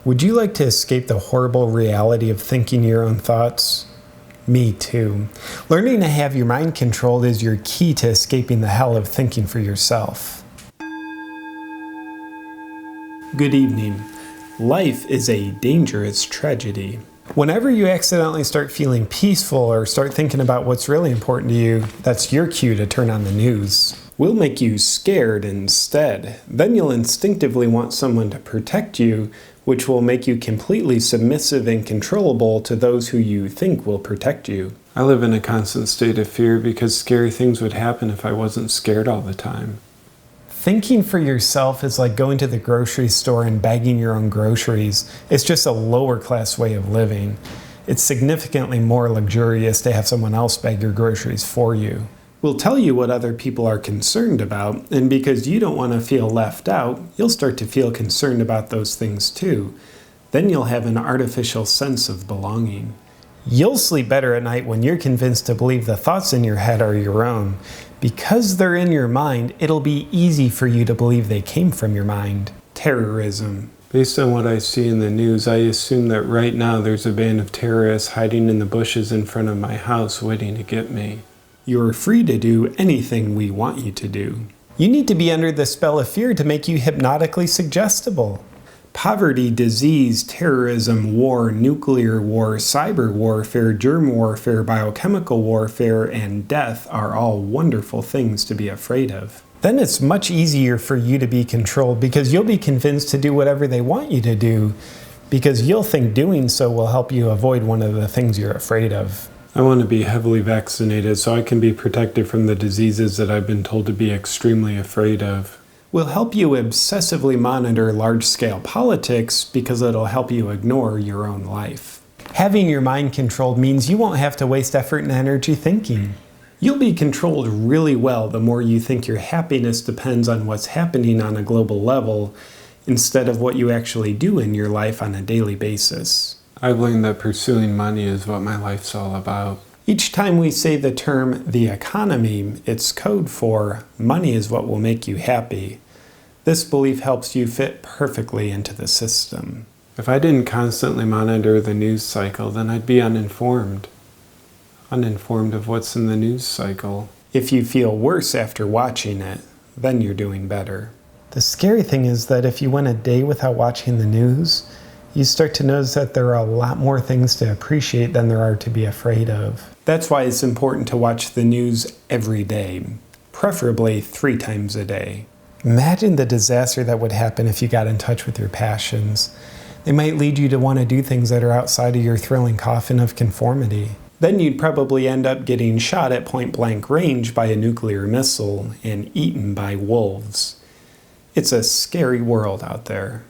Would you like to escape the horrible reality of thinking your own thoughts? Me too. Learning to have your mind controlled is your key to escaping the hell of thinking for yourself. Good evening. Life is a dangerous tragedy. Whenever you accidentally start feeling peaceful or start thinking about what's really important to you, that's your cue to turn on the news. We'll make you scared instead. Then you'll instinctively want someone to protect you, which will make you completely submissive and controllable to those who you think will protect you. I live in a constant state of fear because scary things would happen if I wasn't scared all the time. Thinking for yourself is like going to the grocery store and bagging your own groceries. It's just a lower class way of living. It's significantly more luxurious to have someone else bag your groceries for you. We'll tell you what other people are concerned about, and because you don't want to feel left out, you'll start to feel concerned about those things too. Then you'll have an artificial sense of belonging. You'll sleep better at night when you're convinced to believe the thoughts in your head are your own. Because they're in your mind, it'll be easy for you to believe they came from your mind. Terrorism. Based on what I see in the news, I assume that right now there's a band of terrorists hiding in the bushes in front of my house waiting to get me. You're free to do anything we want you to do. You need to be under the spell of fear to make you hypnotically suggestible. Poverty, disease, terrorism, war, nuclear war, cyber warfare, germ warfare, biochemical warfare, and death are all wonderful things to be afraid of. Then it's much easier for you to be controlled because you'll be convinced to do whatever they want you to do because you'll think doing so will help you avoid one of the things you're afraid of. I want to be heavily vaccinated so I can be protected from the diseases that I've been told to be extremely afraid of. We'll help you obsessively monitor large-scale politics because it'll help you ignore your own life. Having your mind controlled means you won't have to waste effort and energy thinking. You'll be controlled really well the more you think your happiness depends on what's happening on a global level instead of what you actually do in your life on a daily basis. I've learned that pursuing money is what my life's all about. Each time we say the term the economy, it's code for money is what will make you happy. This belief helps you fit perfectly into the system. If I didn't constantly monitor the news cycle, then I'd be uninformed. Uninformed of what's in the news cycle. If you feel worse after watching it, then you're doing better. The scary thing is that if you went a day without watching the news, you start to notice that there are a lot more things to appreciate than there are to be afraid of. That's why it's important to watch the news every day, preferably 3 times a day. Imagine the disaster that would happen if you got in touch with your passions. They might lead you to want to do things that are outside of your thrilling coffin of conformity. Then you'd probably end up getting shot at point-blank range by a nuclear missile and eaten by wolves. It's a scary world out there.